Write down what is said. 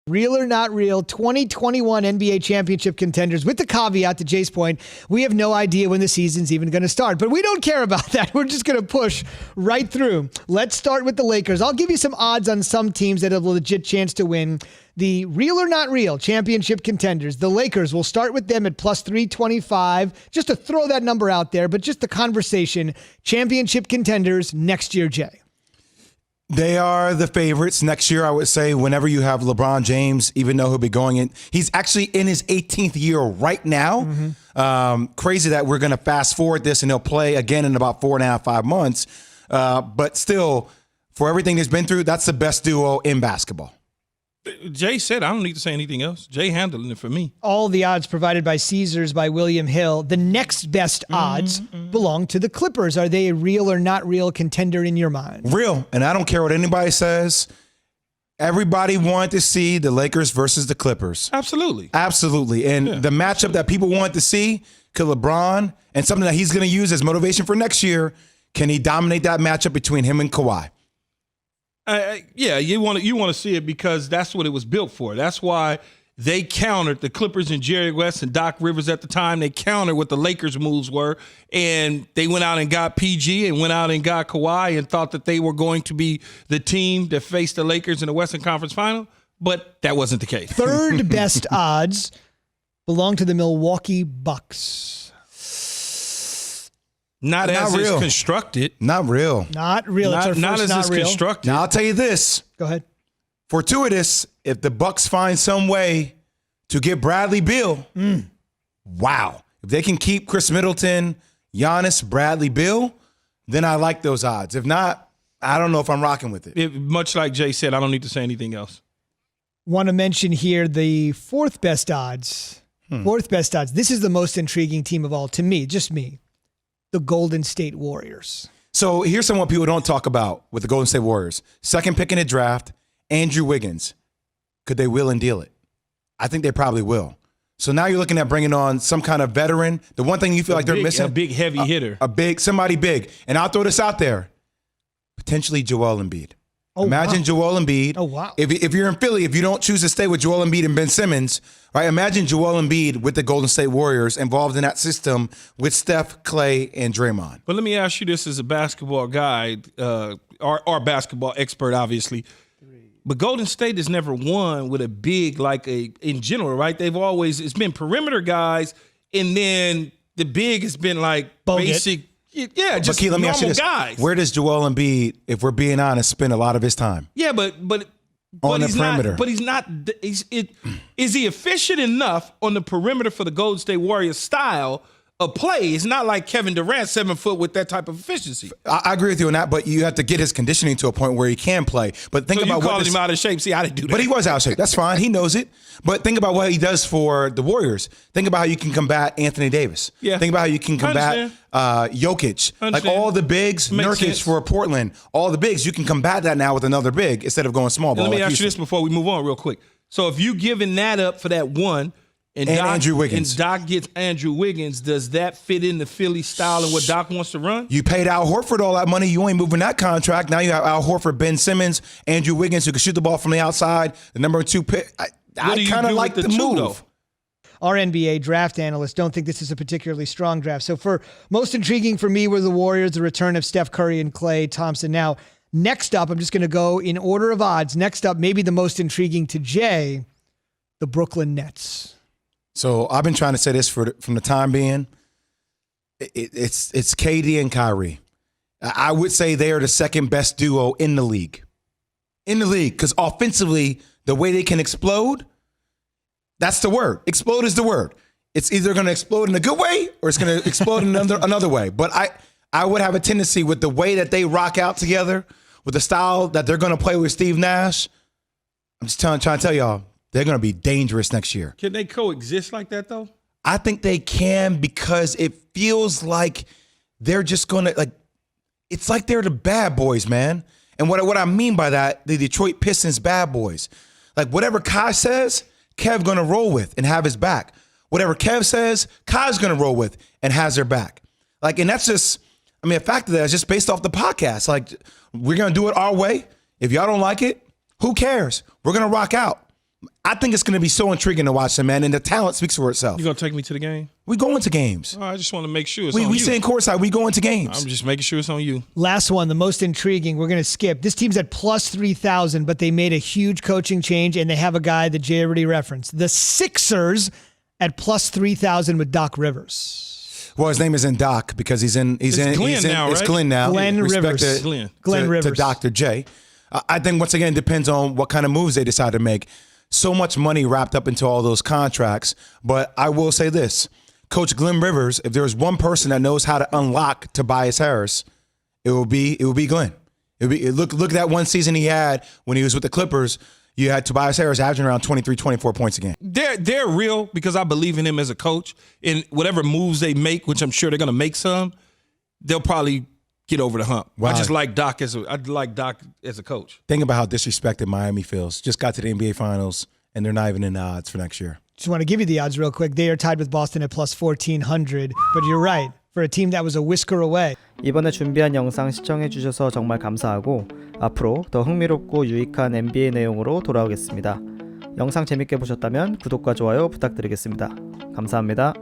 Real or not real, 2021 NBA championship contenders, with the caveat, to Jay's point, we have no idea when the season's even going to start. But we don't care about that. We're just going to push right through. Let's start with the Lakers. I'll give you some odds on some teams that have a legit chance to win the real or not real championship contenders. The Lakers, we'll start with them at plus 325, just to throw that number out there, but just the conversation. Championship contenders next year, Jay. They are the favorites next year, I would say, whenever you have LeBron James, even though he'll be going in. He's actually in his 18th year right now. Crazy that we're going to fast forward this and he'll play again in about 4.5, 5 months. But still, for everything he's been through, that's the best duo in basketball. Jay said, I don't need to say anything else. Jay handling it for me. All the odds provided by Caesars by William Hill. The next best odds belong to the Clippers. Are they a real or not real contender in your mind? Real. And I don't care what anybody says. Everybody wanted to see the Lakers versus the Clippers. Absolutely. Absolutely. And the matchup that people wanted to see, could LeBron, and something that he's going to use as motivation for next year, can he dominate that matchup between him and Kawhi? Yeah, you want to see it because that's what it was built for. That's why they countered the Clippers and Jerry West and Doc Rivers at the time. They countered what the Lakers' moves were, and they went out and got PG and went out and got Kawhi and thought that they were going to be the team that faced the Lakers in the Western Conference Final, but that wasn't the case. Third best odds belong to the Milwaukee Bucks. Not as real. It's constructed. Not real. Not real. Not as it's real. constructed. Now, I'll tell you this. Go ahead. Fortuitous, if the Bucks find some way to get Bradley Beal, wow. If they can keep Chris Middleton, Giannis, Bradley Beal, then I like those odds. If not, I don't know if I'm rocking with it. Much like Jay said, I don't need to say anything else. Want to mention here the fourth best odds. Fourth best odds. This is the most intriguing team of all to me, just me. The Golden State Warriors. So here's some what people don't talk about with the Golden State Warriors. Second pick in the draft, Andrew Wiggins. Could they will and deal it? I think they probably will. So now you're looking at bringing on some kind of veteran. The one thing you feel like they're missing. A big, heavy hitter. Somebody big. And I'll throw this out there. Potentially Joel Embiid. Imagine Joel Embiid. Oh, wow. If you're in Philly, if you don't choose to stay with Joel Embiid and Ben Simmons, right? Imagine Joel Embiid with the Golden State Warriors involved in that system with Steph, Clay, and Draymond. But let me ask you this as a basketball guy, our basketball expert, obviously. But Golden State has never won with a big, in general, right? It's been perimeter guys, and then the big has been like basic. Yeah, just Key, let me ask you normal this. guys. Where does Joel Embiid, if we're being honest, spend a lot of his time? Yeah, but on the he's perimeter. Not, but he's not. Is he efficient enough on the perimeter for the Golden State Warriors style of play? It's not like Kevin Durant, 7 foot, with that type of efficiency. I agree with you on that, but you have to get his conditioning to a point where he can play. But think about calling him out of shape. See, I didn't do that. But he was out of shape. That's fine. He knows it. But think about what he does for the Warriors. Think about how you can combat Anthony Davis. Yeah. Think about how you can combat Jokic. Like all the bigs, Nurkic for Portland, all the bigs, you can combat that now with another big instead of going small ball. Let me ask you this before we move on real quick. So if you giving that up for that one, and Andrew Wiggins. And Doc gets Andrew Wiggins, does that fit in the Philly style and what Doc wants to run? You paid Al Horford all that money. You ain't moving that contract. Now you have Al Horford, Ben Simmons, Andrew Wiggins, who can shoot the ball from the outside, the number 2 pick. I kind of like the move. Though? Our NBA draft analysts don't think this is a particularly strong draft. So for most intriguing for me were the Warriors, the return of Steph Curry and Klay Thompson. Now, next up, I'm just going to go in order of odds. Next up, maybe the most intriguing to Jay, the Brooklyn Nets. So I've been trying to say this from the time being. It's KD and Kyrie. I would say they are the second best duo in the league. In the league, because offensively, the way they can explode, that's the word. Explode is the word. It's either going to explode in a good way or it's going to explode in another way. But I would have a tendency with the way that they rock out together, with the style that they're going to play with Steve Nash. I'm just trying to tell y'all, they're going to be dangerous next year. Can they coexist like that, though? I think they can because it feels like they're just going to, it's like they're the bad boys, man. And what I mean by that, the Detroit Pistons bad boys. Like whatever Kai says, Kev going to roll with and have his back. Whatever Kev says, Kai's going to roll with and has their back. And that's just, a fact of that is just based off the podcast. We're going to do it our way. If y'all don't like it, who cares? We're going to rock out. I think it's going to be so intriguing to watch them, man. And the talent speaks for itself. You gonna take me to the game? We go into games. I just want to make sure it's We on you. stay in courtside. We go into games. I'm just making sure it's on you. Last one, the most intriguing. We're going to skip. This team's at plus 3,000, but they made a huge coaching change, and they have a guy that Jay already referenced. The Sixers at plus 3,000 with Doc Rivers. Well, his name isn't Doc because he's in. Glenn now, It's right? Glenn now. Glenn Respect Rivers. to- Glenn to Rivers. Dr. J. I think once again it depends on what kind of moves they decide to make. So much money wrapped up into all those contracts. But I will say this. Coach Glenn Rivers, if there's one person that knows how to unlock Tobias Harris, it will be Glenn. Look at that one season he had when he was with the Clippers. You had Tobias Harris averaging around 23, 24 points a game. They're real because I believe in him as a coach. And whatever moves they make, which I'm sure they're gonna make some, they'll probably get over the hump. Wow. I just like Doc as a coach. Think about how disrespected Miami feels. Just got to the NBA Finals, and they're not even in the odds for next year. Just want to give you the odds real quick. They are tied with Boston at plus 1,400. But you're right. For a team that was a whisker away. 이번에 준비한 영상 시청해주셔서 정말 감사하고 앞으로 더 흥미롭고 유익한 NBA 내용으로 돌아오겠습니다. 영상 재밌게 보셨다면 구독과 좋아요 부탁드리겠습니다. 감사합니다.